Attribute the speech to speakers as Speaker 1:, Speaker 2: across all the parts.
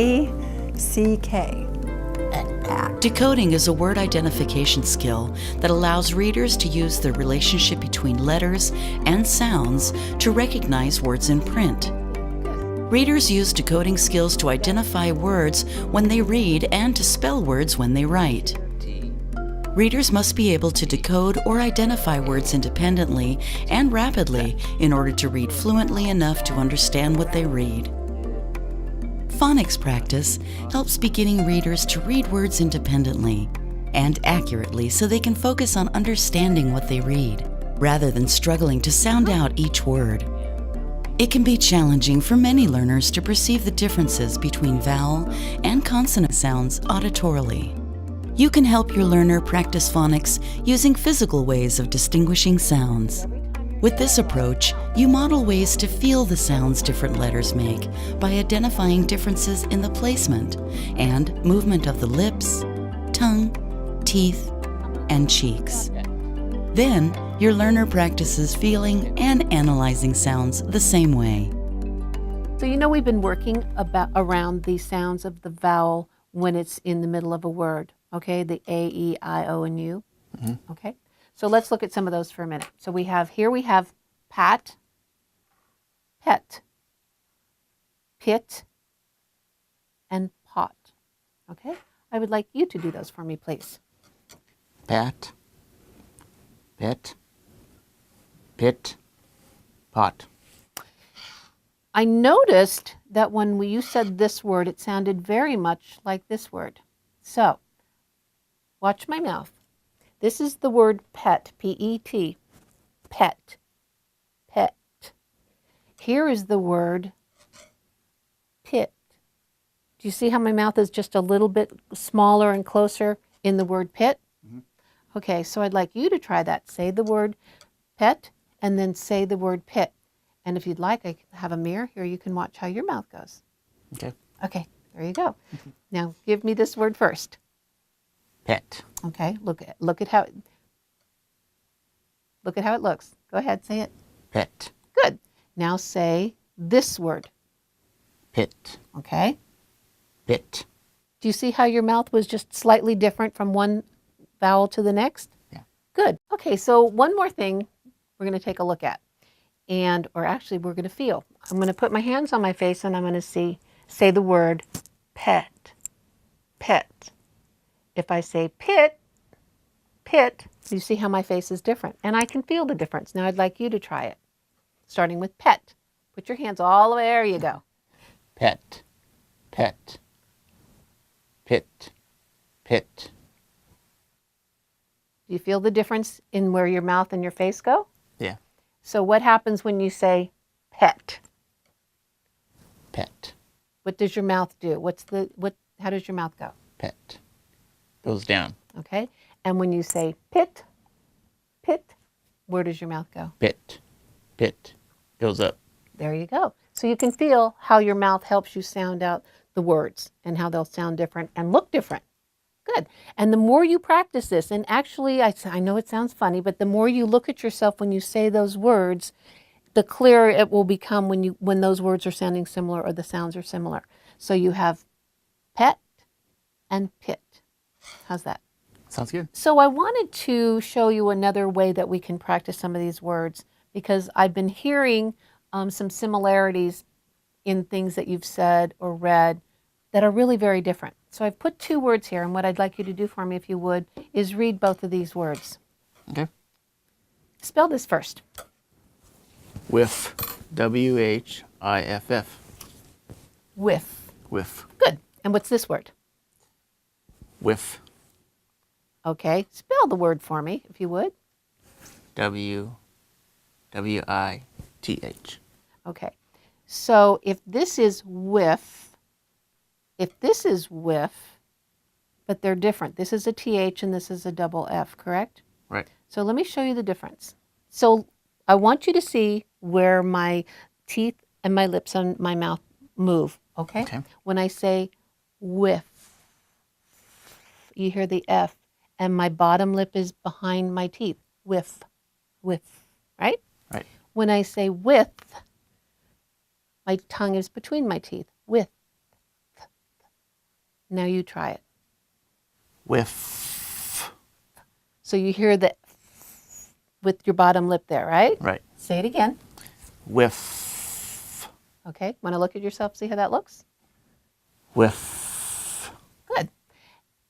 Speaker 1: A-C-K.
Speaker 2: Decoding is a word identification skill that allows readers to use the relationship between letters and sounds to recognize words in print. Readers use decoding skills to identify words when they read and to spell words when they write. Readers must be able to decode or identify words independently and rapidly in order to read fluently enough to understand what they read. Phonics practice helps beginning readers to read words independently and accurately so they can focus on understanding what they read, rather than struggling to sound out each word. It can be challenging for many learners to perceive the differences between vowel and consonant sounds auditorily. You can help your learner practice phonics using physical ways of distinguishing sounds. With this approach, you model ways to feel the sounds different letters make by identifying differences in the placement and movement of the lips, tongue, teeth, and cheeks. Then, your learner practices feeling and analyzing sounds the same way.
Speaker 3: So you know we've been working around the sounds of the vowel when it's in the middle of a word, okay? The A, E, I, O, and U, okay? So let's look at some of those for a minute. So we have pat, pet, pit, and pot, okay? I would like you to do those for me, please.
Speaker 4: Pat, pet, pit, pot.
Speaker 3: I noticed that when you said this word, it sounded very much like this word. So, watch my mouth. This is the word pet, P-E-T, pet, pet. Here is the word pit. Do you see how my mouth is just a little bit smaller and closer in the word pit? Okay, so I'd like you to try that. Say the word pet and then say the word pit. And if you'd like, I have a mirror here. You can watch how your mouth goes.
Speaker 4: Okay.
Speaker 3: Okay, there you go. Now give me this word first.
Speaker 4: Pet.
Speaker 3: Okay, look at how it looks. Go ahead, say it.
Speaker 4: Pet.
Speaker 3: Good. Now say this word.
Speaker 4: Pit.
Speaker 3: Okay.
Speaker 4: Pit.
Speaker 3: Do you see how your mouth was just slightly different from one vowel to the next?
Speaker 4: Yeah.
Speaker 3: Good. Okay, so one more thing we're going to take a look at. Or actually we're going to feel. I'm going to put my hands on my face and I'm going to say the word pet, pet. If I say pit, pit, you see how my face is different. And I can feel the difference. Now I'd like you to try it. Starting with pet. Put your hands all the way, there you go.
Speaker 4: Pet, pet, pit, pit.
Speaker 3: Do you feel the difference in where your mouth and your face go?
Speaker 4: Yeah.
Speaker 3: So what happens when you say pet?
Speaker 4: Pet.
Speaker 3: What does your mouth do? How does your mouth go?
Speaker 4: Pet. Goes down.
Speaker 3: Okay. And when you say pit, pit, where does your mouth go?
Speaker 4: Pit. Pit. Goes up.
Speaker 3: There you go. So you can feel how your mouth helps you sound out the words and how they'll sound different and look different. Good. And the more you practice this, and actually I know it sounds funny, but the more you look at yourself when you say those words, the clearer it will become when those words are sounding similar or the sounds are similar. So you have pet and pit. How's that?
Speaker 4: Sounds good.
Speaker 3: So I wanted to show you another way that we can practice some of these words because I've been hearing some similarities in things that you've said or read that are really very different. So I've put two words here, and what I'd like you to do for me, if you would, is read both of these words.
Speaker 4: Okay.
Speaker 3: Spell this first.
Speaker 4: Whiff. W-H-I-F-F.
Speaker 3: Whiff.
Speaker 4: Whiff.
Speaker 3: Good. And what's this word?
Speaker 4: Whiff.
Speaker 3: Okay. Spell the word for me, if you would.
Speaker 4: W-W-I-T-H.
Speaker 3: Okay. So if this is whiff, but they're different. This is a TH and this is a double F, correct?
Speaker 4: Right.
Speaker 3: So let me show you the difference. So I want you to see where my teeth and my lips and my mouth move, okay?
Speaker 4: Okay.
Speaker 3: When I say whiff, you hear the F, and my bottom lip is behind my teeth. Whiff, whiff, right?
Speaker 4: Right.
Speaker 3: When I say width, my tongue is between my teeth. Width, Now you try it.
Speaker 4: With.
Speaker 3: So you hear the with your bottom lip there, right?
Speaker 4: Right.
Speaker 3: Say it again.
Speaker 4: With.
Speaker 3: Okay. Want to look at yourself, see how that looks?
Speaker 4: With.
Speaker 3: Good.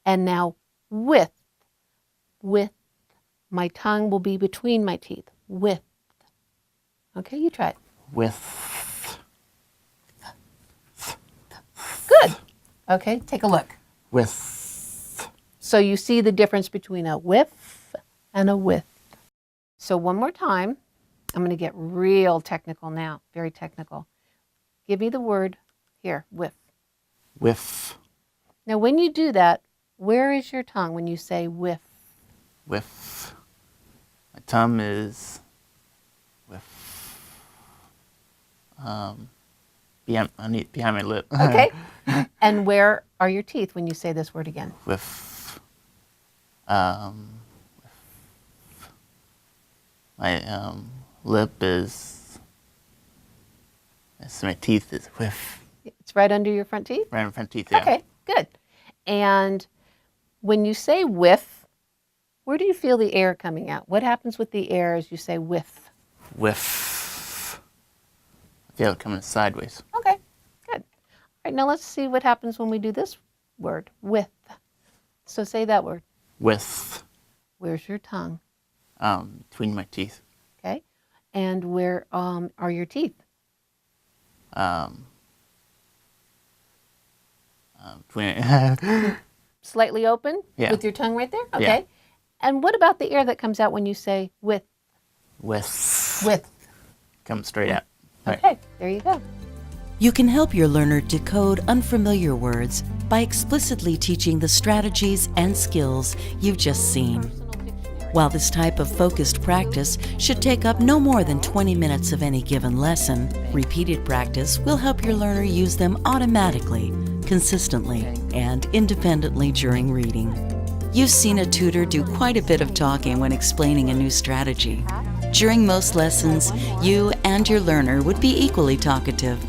Speaker 3: And now with. With. My tongue will be between my teeth. With. Okay, you try it.
Speaker 4: With.
Speaker 3: Good. Okay, take a look.
Speaker 4: With.
Speaker 3: So you see the difference between a whiff and a with. So one more time. I'm going to get real technical now, very technical. Give me the word here, whiff.
Speaker 4: With.
Speaker 3: Now when you do that, where is your tongue when you say whiff?
Speaker 4: With. My tongue is with. Behind my lip.
Speaker 3: Okay. And where are your teeth when you say this word again?
Speaker 4: With. My lip is. My teeth is with.
Speaker 3: It's right under your front teeth?
Speaker 4: Right in front teeth. Yeah.
Speaker 3: Okay, good. And when you say whiff, where do you feel the air coming out? What happens with the air as you say whiff?
Speaker 4: With. I feel it coming sideways.
Speaker 3: Okay, good. All right, now let's see what happens when we do this word, with. So say that word.
Speaker 4: With.
Speaker 3: Where's your tongue?
Speaker 4: Between my teeth.
Speaker 3: Okay. And where are your teeth?
Speaker 4: Between.
Speaker 3: Slightly open?
Speaker 4: Yeah.
Speaker 3: With your tongue right there? Okay.
Speaker 4: Yeah.
Speaker 3: And what about the air that comes out when you say with?
Speaker 4: With.
Speaker 3: With.
Speaker 4: Come straight out. All right.
Speaker 3: Okay, there you go.
Speaker 2: You can help your learner decode unfamiliar words by explicitly teaching the strategies and skills you've just seen. While this type of focused practice should take up no more than 20 minutes of any given lesson, repeated practice will help your learner use them automatically, consistently, and independently during reading. You've seen a tutor do quite a bit of talking when explaining a new strategy. During most lessons, you and your learner would be equally talkative.